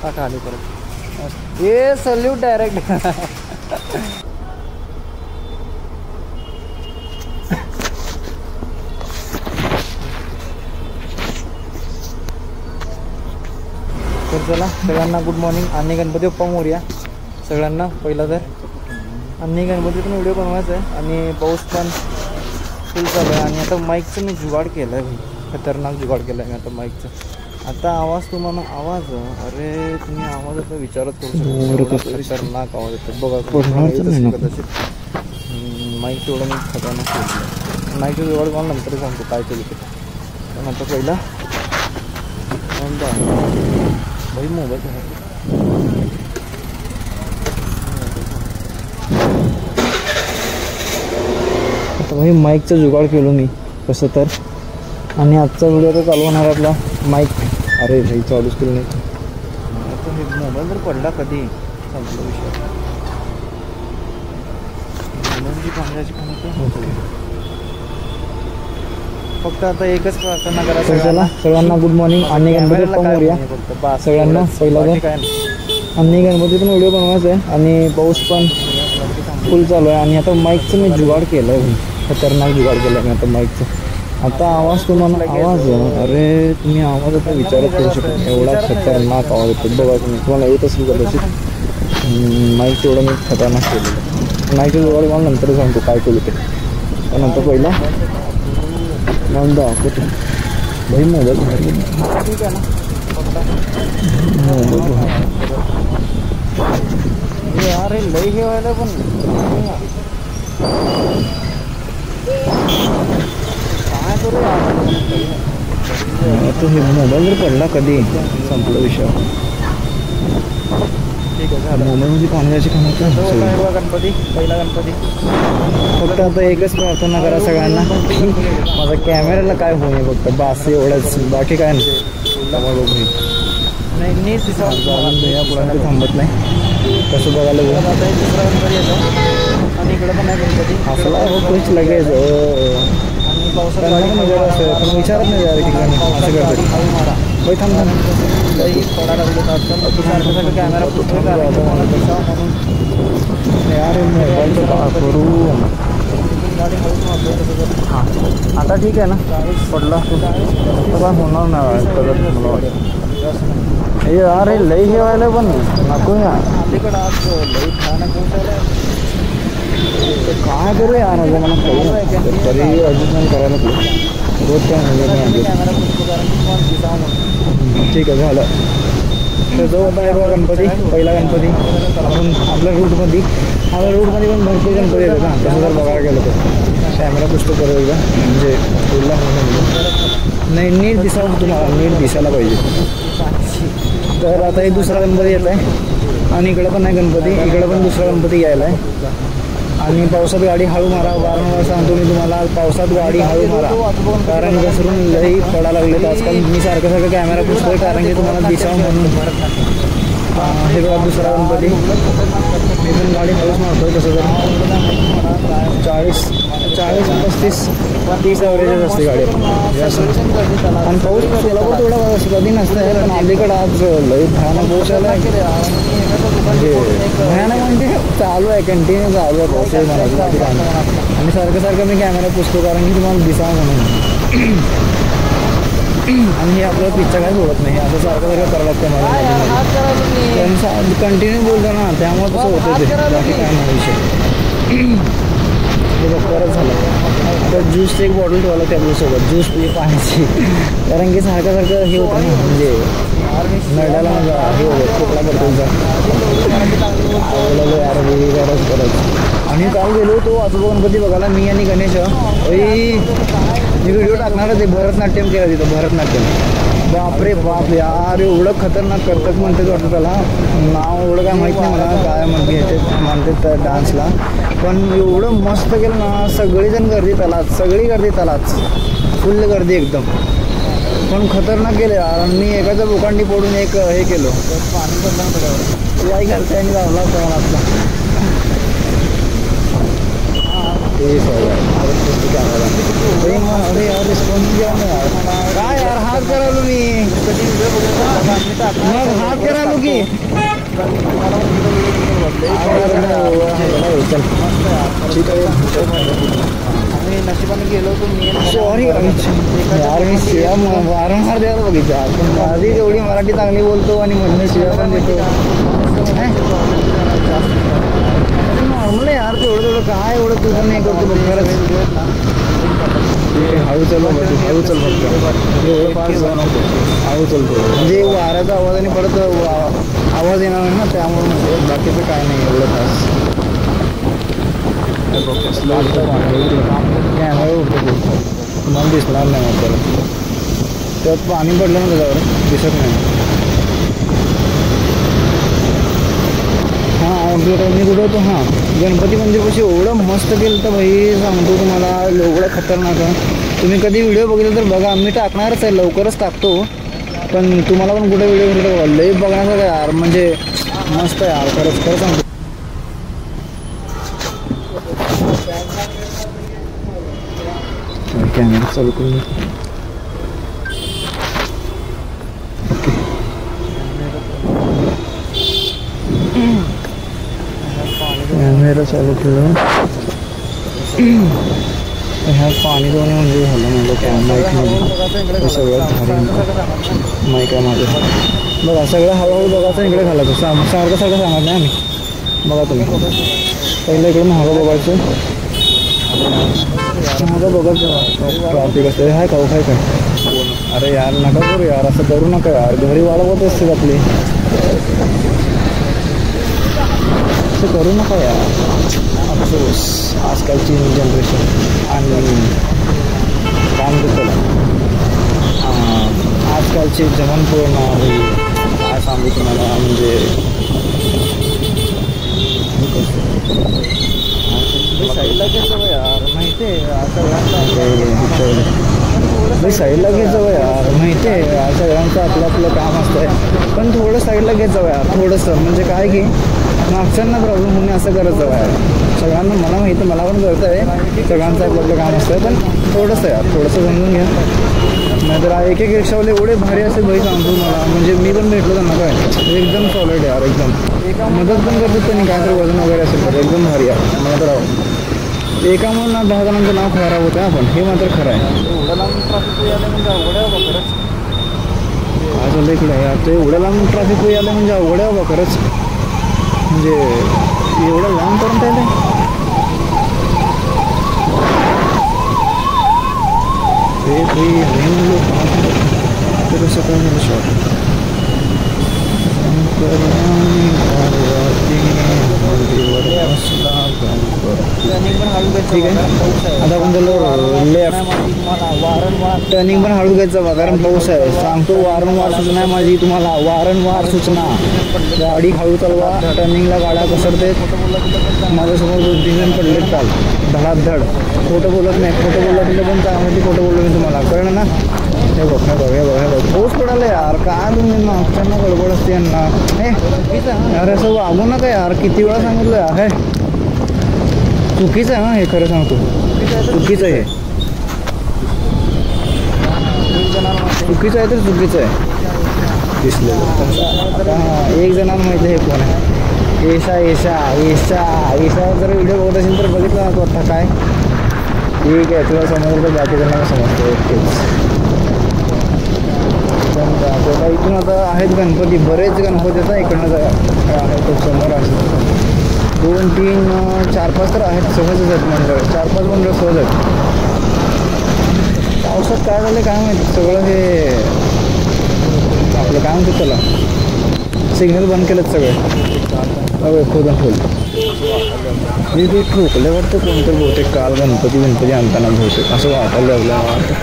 टाका आली परत हे सल्यूट डायरेक्ट तर चला सगळ्यांना गुड मॉर्निंग. आणि गणपती बाप्पा मोरया सगळ्यांना. पहिला तर आणि गणपती पण व्हिडिओ बनवायचा आहे आणि पाऊस पण फुल चालू आहे. आणि आता माईकचं मी जुगाड केलं आहे, खतरनाक जुगाड केलं आहे मी आता माईकचं. आता आवाज तुम्हाला अरे तुम्ही आवाजाचा विचारच करू शकता, खतरनाक आवाज येतो बघा. माईक तेवढं मी खतरनाक केलं. माईकचं जुगाड मला नंतर सांगतो काय केलं ते. पण आता पहिला भाई मोबाईल आता भाई माईकचं जुगाड केलो मी कसं तर. आणि आजचा व्हिडिओ तर चालू होणार आपला माईक. अरे भाई चालूच केलं नाही. आता हे मोबाईल जर पडला कधी संपला विषय. मोबाईलची पाण्याची फक्त आता एकच प्रार्थना करा सगळ्यांना गुड मॉर्निंग. आणि गणपती बाप्पा मोरया सगळ्यांना. पहिला तर आणि गणपती पण व्हिडिओ बनवायचा आहे आणि पाऊस पण फुल चालू आहे. आणि आता माईकचं मी जुगाड केलं आहे, खतरनाक जुगाड केलं आहे मी आता माईकचं. आता आवाज तुम्हाला अरे तुम्ही आवाजाचा विचारच करू शकता, एवढा खतरनाक आवाज येतो बघा. तुम्हाला येत असेल कदाचित. माईक तेवढं मी खतरनाक केलेलं. माईकचं जुगाड मला नंतर सांगतो काय केलं ते. पण आता पहिला दाखवतो भाई मोबाईल. ठीक आहे ना यार लई हे व्हायला पण काय करू आता. हे मोबाईल जर पडला कधी संपला विषय. ठीक आहे मोबाईलमध्ये पाण्याची खाण्याचं गणपती. पहिला गणपती फक्त आता एकच प्रार्थना करा सगळ्यांना, माझा कॅमेऱ्याला काय होऊ नये फक्त बास एवढंच, बाकी काय नाही. नीट पुढे थांबत नाही कसं बघायला. आता दुसरा गणपती येतो आणि इकडं पण आहे गणपती असला होतोच लगेच. आणि पावसाळ्यात विचारत नाही यार ठिकाणी असं करतात. होय थांब लई थोडा लागले सारखं सगळं कॅमेरा पुढे करायचं मला कसा म्हणून यार मोबाईलचं का करू. गाडी हळूच मारतो तसं. हां आता ठीक आहे ना पडला काय होणार नाही करत मला वाटतं. हे अरे लई हे व्हायला पण नको या अलीकडं आज लई खाणं पोचायला काय करू यार. आता मला कळू तरी ॲडजस्टमेंट करायला रोज काय म्हणजे ठीक आहे झालं. तर जो होता आहे बघा गणपती. पहिला गणपती आपण आपल्या रूटमध्ये पण भरपूर गणपती येतात ना. तसं जर बघायला गेलं तर कॅमेरा पुस्तक करू एकदा म्हणजे पुढला नाही नीट दिसावं तुम्हाला, नीट दिसायला पाहिजे. तर आता हे दुसरा गणपती येत आहे आणि इकडं पण आहे गणपती. इकडं पण दुसरा गणपती यायला आहे. आणि पावसात गाडी हळू मारा. वारंवार सांगतो मी तुम्हाला पावसात गाडी हळू मारा कारण घसरून लई पडायला लागले. आजकाल मी सारखं कॅमेरा पुसतोय कारण की तुम्हाला दिसावं म्हणून. हे बघा दुसरा गणपती. मी पण गाडी हळूच मारतोय तसं तर 40-35-30 ॲव्हरेजच असते गाडी जास्त. आणि पाऊस सोलापूर तेवढा कधी नसतं आहे पण अलीकडं आज लई भयानक पाऊस आला आहे. म्हणजे भयानक म्हणजे चालू आहे, कंटिन्यू चालू आहे पाऊस म्हणायचं. आणि सारखं मी कॅमेरा पुसतो कारण की तुम्हाला दिसावं म्हणून. आणि हे आपल्याला पिक्चर काय सोडत नाही, असं सारखं करावं लागतं मला. कंटिन्यू बोलतो ना त्यामुळे तसं होतं ते, बाकी काय नाही विषय. हे बघ झालं तर ज्यूसची एक बॉटल ठेवायला लागते आपल्यासोबत, ज्यूस पाण्याची. कारण की सारखं हे होतं ना म्हणजे नळाला माझा हे होतं खोकला पडतो करायचं. आणि काल गेलो तो आजोबा गणपती बघायला मी आणि गणेश. मी व्हिडिओ टाकणार ते भरतनाट्यम केलं तिथं. भरतनाट्यम बापरे बाप यार एवढं खतरनाक करतात म्हणतात वाटतं त्याला. नाव एवढं काय माहीत नाही मला काय म्हणतात डान्सला. पण एवढं मस्त केलं ना. सगळीजण गर्दी त्यालाच, सगळी गर्दी त्यालाच, फुल गर्दी एकदम. पण खतरनाक केलं यार. मी एकाच्या बोकांडी पडून एक हे केलं पाणी पडलं याही घरच्या आणि लावला होता मला आपला. ते अरे यार रिस्पॉन्स घ्या ना यार. काय यार हात करालो मी मग हात करालो की ठीक आहे. नशिबाने गेलो होतो मी. सॉरी यार मी शिव्या वारंवार द्यायला बघितल्या पण माझी एवढी मराठी चांगली बोलतो आणि म्हणून शिव्या पण देतो. नॉर्मल आहे यार तेवढं तेवढं काय एवढं तुझं नाही करतो बघ खरंच. हळू चल हळू चल फक्त एवढं फास्ट जाऊ नको. हळू चलतो म्हणजे वाऱ्याचा आवाज आणि परत आवाज येणार नाही ना त्यामुळे म्हणजे बाकीचं काय नाही एवढं फास्ट. कॅमेरा उठतो तुम्हाला दिसणार नाही मग परत त्यात पाणी पडलं ना त्याच्यावर दिसत नाही. हां मी कुठं होतो. हां गणपती मंदिरपाशी एवढं मस्त केलं तर भाई सांगतो तुम्हाला एवढं खतरनाक आहे. तुम्ही कधी व्हिडिओ बघितला तर बघा. मी टाकणारच आहे लवकरच टाकतो पण तुम्हाला पण कुठे व्हिडिओ कुठे बघा लई बघण्यासारखं यार म्हणजे मस्त यार खरंच खरं सांगतो. कॅमेरा चालू करून ओके. कॅमेरा चालू केलं ह्या पाणी दोन्ही म्हणजे झालं म्हणलं कॅमेरा सगळं भारी माईक आहे माझं. बघा सगळं हळूहळू बघायचं इकडे घालायचं सारखं सगळं सांगत नाही आम्ही. बघा तुम्ही पहिलं इकडे महागं बघायचं माझं बघायचं ट्रॅफिक असते हाय का काय काय. अरे यार नका करू यार असं करू नका यार घरी वाढवत असतील आपली असं करू नका यार. अफसोस आजकालची जनरेशन आणि काम करतो आजकालचे जवान पूर्ण काय सांगू तुम्हाला म्हणजे साईडला घ्यायचं यार माहिती आहे साईडला घ्यायचं यार माहिती आहे सगळ्यांचं आपलं आपलं काम असतं पण थोडं साईडला घ्यायचं यार थोडंसं म्हणजे काय की मागच्यांना प्रॉब्लेम होऊन असं करत जावं यार. सगळ्यांना मला माहिती मला पण कळतं आहे सगळ्यांचं आपलं आपलं काम असतं पण थोडंसं यार थोडंसं समजून घ्या. नाहीतर एक एक रिक्षावाले एवढे भारी असे भाई सांगतो मला म्हणजे मी पण भेटलो त्यांना काय एकदम सॉलिड यार एकदम मदत पण करतात त्यांनी काय तर वजन वगैरे असेल तर एकदम भारी यार. मला तर एकामुळे ना 10 जणांचं नाव खराब होतं आपण हे मात्र खरं आहे. एवढं लांब ट्रॅफिक आलं म्हणजे अवघड आहे बाबा खरंच. काय झालं इकडे यार ते एवढं लांब ट्रॅफिक आलं म्हणजे अवघड आहे बाबा खरंच म्हणजे एवढं लांबपर्यंत आलं. ते म्हणलो ते कसं काय झालं शॉर्ट ठीक आहे. आता आपण झालो लेफ्ट टर्निंग पण हळू घ्यायचं बा कारण पाऊस आहे. सांगतो वारंवार सूचना आहे माझी तुम्हाला वारंवार सूचना गाडी हळू चालवा. टर्निंगला गाड्या घसरते. माझ्यासमोर 2-3 जण पडलेत काल धडाधड. खोटं बोलत नाही खोटं बोलत नाही पण त्यामध्ये खोटं बोललो मी तुम्हाला कळलं ना. हे बघ हे बघ हे बघ हे बघ पाऊस पडायला यार काय तुम्ही मागच्यांना गडबड असते यांना हे यार असं वागू नका यार. किती वेळा सांगितलं यार हे चुकीचं आहे. हे खरं सांगतो चुकीचं आहे. चुकीचं आहे तर चुकीचं आहे दिसलेलं. आता एक जणांना माहिती हे कोण आहे येशा येशा येशा येशा जर व्हिडिओ बघत असेल तर बघितलं ना तो आता काय ठीक आहे तुला समजलं तर बाकी जणांना समजतं ओकेच. पण इथून आता आहेत गणपती बरेच गणपती आता इकडनं आहे तो समोर असं 2-3 4-5 तर आहेत सहजच आहेत मंडळ 4-5 मंडळ सहज आहेत. पावसात काय झालं काय माहिती सगळं हे आपलं काय म्हणतात त्याला सिग्नल बंद केलं सगळे खोदून फुल मी ते ठोकले वाटतं कोणतं बहुतेक काल गणपती आणताना बहुतेक असं वाटायला लागलं वाटतं.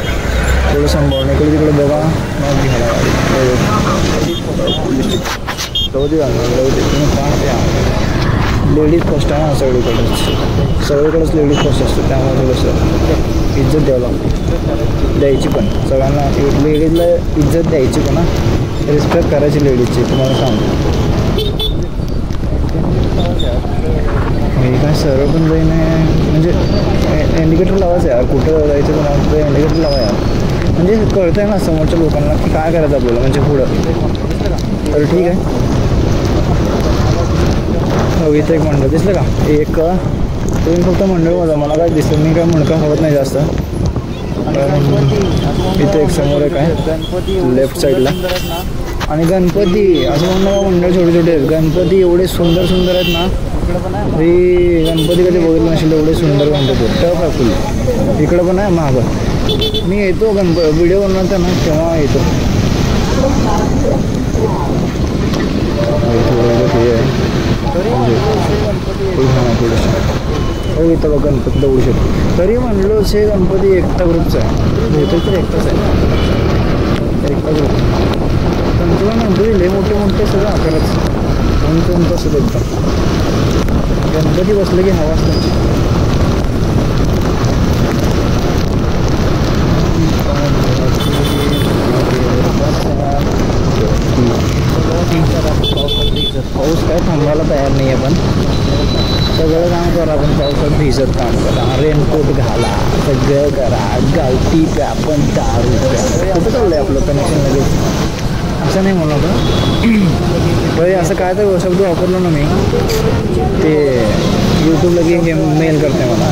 थोडं सांभाळण्याकडे तिकडे बघा मग घ्यायला लेडीज फर्स्ट आहे ना सगळीकडेच लेडीज फर्स्ट असते त्यामुळे थोडंसं इज्जत द्यावं लागते द्यायची पण सगळ्यांना लेडीजला इज्जत द्यायची पण रिस्पेक्ट करायची लेडीजची तुम्हाला सांगतो. नाही सरळ पण जाईन म्हणजे इंडिकेटर लावायचं यार, कुठं जायचं कोणाला तर इंडिकेटर लावा यार, म्हणजे कळतंय ना समोरच्या लोकांना की काय करायचं आपल्याला म्हणजे पुढं. तर ठीक आहे. हो इथं एक मंडळ दिसलं का? एक तुम्ही फक्त मंडळ बघा, मला काय दिसलं मी काय मुंडका हवत नाही जास्त. इथे एक समोर एक आहे गणपती लेफ्ट साईडला. आणि गणपती असं म्हणणं मंडळ छोटे छोटे आहेत, गणपती एवढे सुंदर सुंदर आहेत ना. हे गणपती कधी बघितलं नसेल एवढे सुंदर गणपती टफ आहे फुल. इकडं पण आहे महाग. मी येतो व्हिडिओ बनवता ना तेव्हा येतो. हे आहे हो इथं बघ गणपती दगडू शकतो. तरी म्हणलो हे गणपती एकटा ग्रुपचा आहे, बहुतेक तर एकटाच आहे, एकटा ग्रुप. त्यांचं गणपती लय मोठे मोठे सगळं आकारच उंच उंच असत एकदम. गणपती बसलं की हवा असतं. पाऊस काय थांबायला तयार नाही आहे, पण सगळं काम करा, आपण पावसात भिजत काम करा, रेनकोट घाला, सगळं करा, गावठी प्या पण दारू प्या. कुठं चाललं आहे आपलं कनेक्शन लगेच? असं नाही म्हणलं तर असं काय तर शब्द वापरलो ना मी ते यूट्यूब लगे हे मेल करते मला.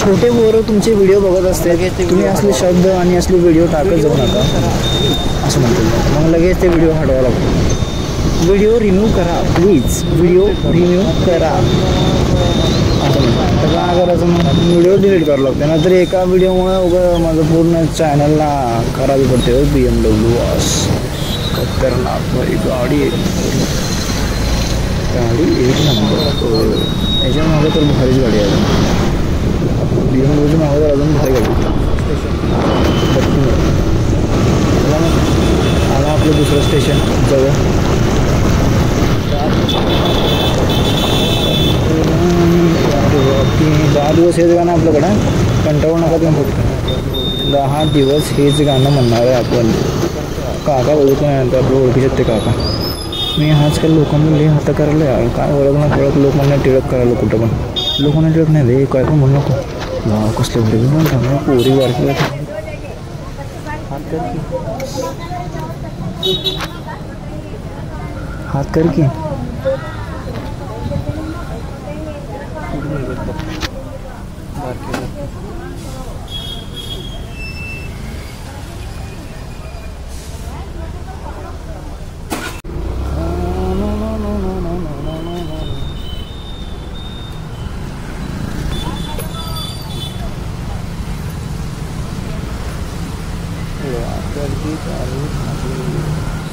छोटे पोरं तुमचे व्हिडिओ बघत असते, तुम्ही असले शब्द आणि असले व्हिडिओ टाकत जाऊ नका असं म्हणतो. मग लगेच ते व्हिडिओ हटवावं लागतो. व्हिडिओ रिमूव्ह करा प्लीज, व्हिडिओ रिमूव्ह करा असं म्हणतो. तर काय करायचं मग व्हिडिओ डिलीट करावं लागते, नंतर एका व्हिडिओमुळे उगं माझं पूर्ण चॅनलला खराबी पडते. BMW खतरनाक गाडी एक नंबर. याच्या मागे तर भारीच गाडी आहे. BMWच्या मागे तर अजून भारी गाडी. आला आपलं दुसरं स्टेशन जवळ. 10 दिवस हेच गाणं आपल्याकडं, कंटाळू नका तुम्ही. फक्त 10 दिवस हेच गाणं म्हणणार आहे आपण. काका ओळखून नंतर आपलं ओळखू शकते काका. मी आजकाल लोकांना लई हात करायला काय ओळख ना कळत, लोकांना टिळक करायला कुठं पण. लोकांना टिळक नाही रे, काय पण म्हणू नको. गाव कसले भरे म्हणतात पोरी बारकी हात कर की.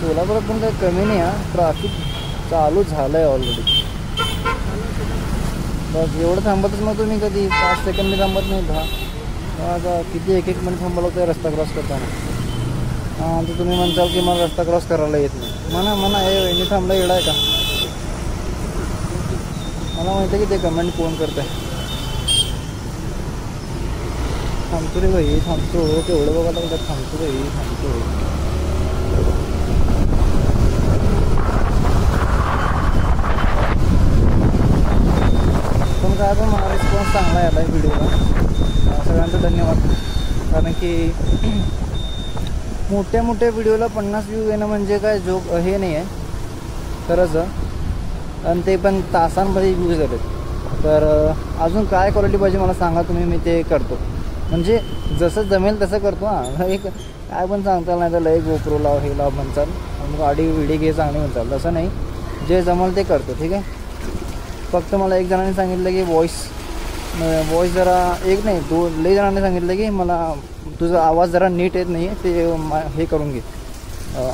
सोलापुरात पण काही कमी नाही आहे, ट्रॅफिक चालू झालं आहे ऑलरेडी. बस एवढं थांबतच मग तुम्ही कधी 5 सेकंद थांबत नाही. 10 आता किती एक मिनिट थांबवलं होतं रस्ता क्रॉस करताना. हां तर तुम्ही म्हणताल की मला रस्ता क्रॉस करायला येत नाही. म्हणा हे वहिनी थांबला येडा आहे का? मला माहिती आहे की ते कमेंट कोण करत आहे. थांबतो रे भाई थांबतो, केवढं बघा लागतं. थांबतो रे थांबतो. पण काय पण मला रिस्पॉन्स चांगला आला आहे व्हिडिओला. सगळ्यांचं धन्यवाद. कारण की मोठ्या व्हिडिओला 50 व्ह्यू येणं म्हणजे काय जोक हे नाही आहे खरंच. आणि ते पण तासांमध्ये व्ह्यूज झालेत. तर अजून काय क्वालिटी पाहिजे मला सांगा तुम्ही, मी ते करतो. म्हणजे जसं जमेल तसं करतो. हां एक काय पण सांगताल, नाही तर लय गोप्रो लाव हे लाव म्हणचाल, गाडी व्हिडिओ घे चांगली म्हणचाल. तसं नाही, जे जमेल ते करतो ठीक आहे. फक्त मला एक जणांनी सांगितलं की व्हॉइस जरा एक नाही लई जणांनी सांगितलं की मला तुझा आवाज जरा नीट येत नाही आहे, ते हे करून घे,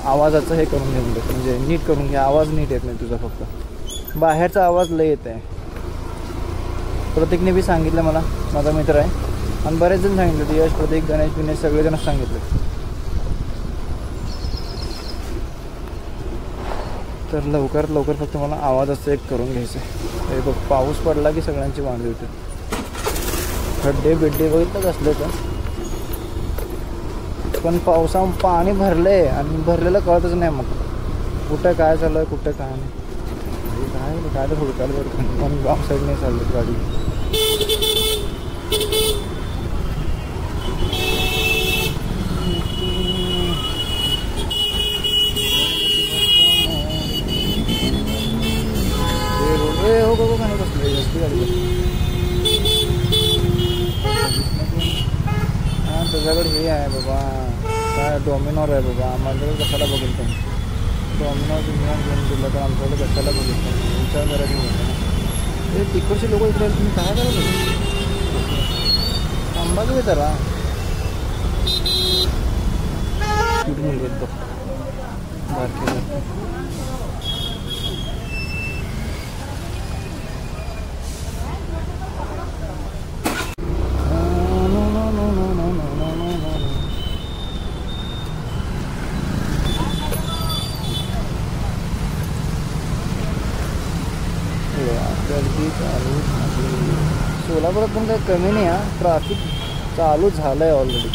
आवाजाचं हे करून घे म्हणजे नीट करून घे. आवाज नीट येत नाही तुझा, फक्त बाहेरचा आवाज लय येत आहे. प्रतीकने बी सांगितलं मला, माझा मित्र आहे. आणि बरेच जण सांगितलं, यश, प्रतीक, गणेश सगळेजणच सांगितलं. तर लवकरात लवकर फक्त मला आवाजाचं एक करून घ्यायचं आहे. हे बघ पाऊस पडला की सगळ्यांची वांदे होते. खड्डे बिड्डे बघितलं कसले तर. पण पावसामुळे पाणी भरलं आहे आणि भरलेलं कळतच नाही मग कुठं काय चालू आहे कुठं काय नाही. काय तर हुडकायला बरं पण बॉम्ब साईडने चालली गाडी. हो बघू का नाही बसले जास्ती गाडी. हां त्याच्याकडे हे आहे बाबा काय डॉमिनोर आहे बाबा. आम्हाला कशाला बघेल पण डॉमिनोर घेऊन दिलं तर आमच्याकडे कशाला बघेल पण विचार करायचं होतं ना. हे तिकडचे लोक इकडे तुम्ही काय करायला थांबा की जरा कुठून घेतो बारके. सोलापुरात पण काही कमी नाही आहे. ट्रॅफिक चालू झालं आहे ऑलरेडी.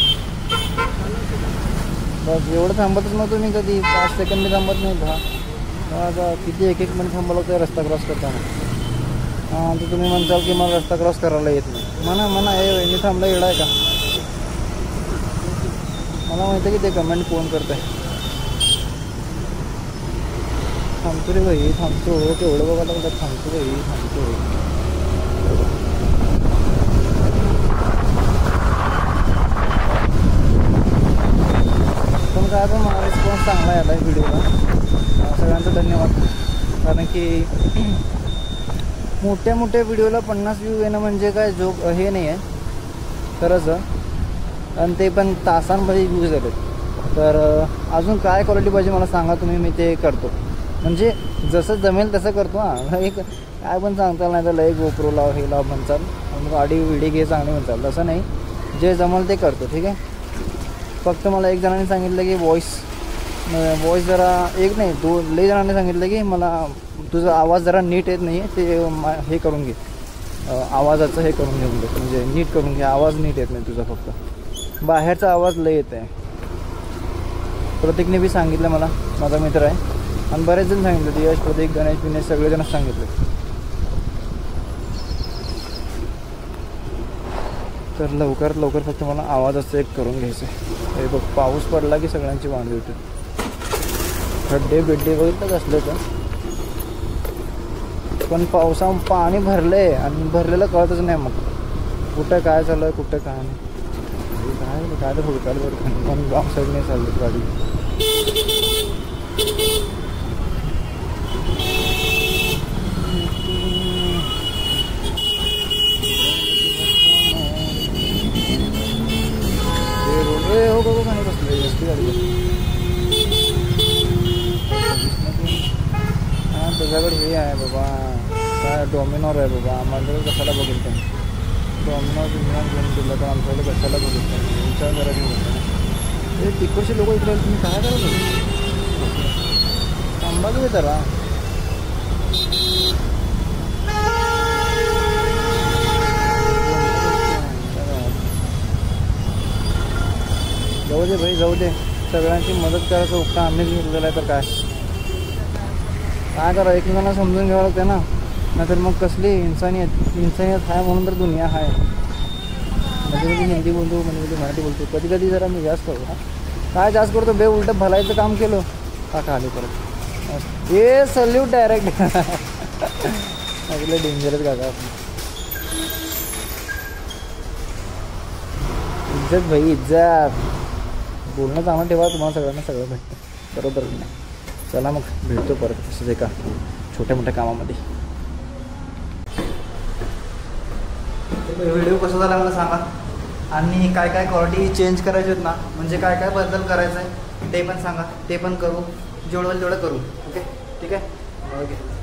बस एवढं थांबतच नव्हतं मी कधी. 5 सेकंड मी थांबत नाही. 10 आता किती एक मिनिट थांबवलं होतं रस्ता क्रॉस करताना. हां तर तुम्ही म्हणताल की मला रस्ता क्रॉस करायला येत नाही. म्हणा हे मी थांबला येडा आहे का. मला माहिती आहे की ते कमेंट कोण करत आहे. थांबतो रे भाई थांबतो. केवढं बघायला लागतं. थांबतो भाई थांबतो. पण काय पण मला रिस्पॉन्स चांगला आला आहे व्हिडिओला. सगळ्यांचा धन्यवाद. कारण की मोठ्या व्हिडिओला 50 व्ह्यू येणं म्हणजे काय जोक हे नाही आहे खरंच. आणि ते पण तासांमध्ये व्ह्यूज झाले. तर अजून काय क्वालिटी पाहिजे मला सांगा तुम्ही. मी ते करतो म्हणजे जसं जमेल तसं करतो. हां एक काय पण सांगताल नाही तर लय गोप्रो लाव हे लाव म्हणचाल. गाडी व्हिडिओ घे चांगली म्हणचाल. तसं नाही जे जमेल ते करतो ठीक आहे. फक्त मला एक जणांनी सांगितलं की व्हॉइस जरा एक नाही लई जणांनी सांगितलं की मला तुझा आवाज जरा नीट येत नाही आहे. ते हे करून घे आवाजाचं हे करून घेऊन घे म्हणजे नीट करून घे. आवाज नीट येत नाही तुझा. फक्त बाहेरचा आवाज लय येत आहे. प्रतीकने बी सांगितलं मला. माझा मित्र आहे आणि बरेच जण सांगितलं. यश प्रतीक गणेश सगळेजणच सांगितले. तर लवकरात लवकर फक्त मला आवाजाचं एक करून घ्यायचं आहे. हे बघ पाऊस पडला की सगळ्यांची वांदे होते. खड्डे बिड्डे बघितलं असलं तर पण पाणी भरलं आहे आणि भरलेलं कळतच नाही. मग कुठं काय चालू आहे कुठं काय नाही. काय तर हुडकायला बरं पण बॉम्ब साईडने चालली गाडी. हो बघू का नाही बसले जास्ती गाडी. हां त्याच्याकडे हे आहे बाबा काय डॉमिनोर आहे बाबा. आम्हाला कशाला बघेल पण डॉमिनोर घेऊन दिलं तर आमच्याकडे कशाला बघेल पण विचार करायचं होतं ना. हे तिकडचे लोक इकडे तुम्ही काय करायला थांबा की जरा जाऊ दे भाई जाऊ दे. सगळ्यांची मदत करायचं उपकार आम्हीच घेतलेला आहे. तर काय करा एकमेकांना समजून घ्यावं लागतं ना. नाहीतर मग कसली इंसानियत आहे म्हणून तर दुनिया आहे. मध्ये हिंदी बोलतो मध्ये मराठी बोलतो. कधी जरा मी जास्त करतो. काय जास्त करतो बे उलटं भलायचं काम केलं का आले परत. हे सल्यूट डायरेक्ट आपलं डेंजरच काका. इज्जत भाई इज्जत. बोलणं चांगलं ठेवा. तुम्हाला सगळ्यांना सगळं भेटतं बरोबर नाही. चला मग भेटतो परत असंच एका छोट्या मोठ्या कामामध्ये. व्हिडिओ कसा झाला मला सांगा. आणि काय क्वालिटी चेंज करायची आहेत ना म्हणजे काय बदल करायचं आहे ते पण सांगा. ते पण करू. जेवढं तेवढं करू. ओके ठीक आहे. ओके.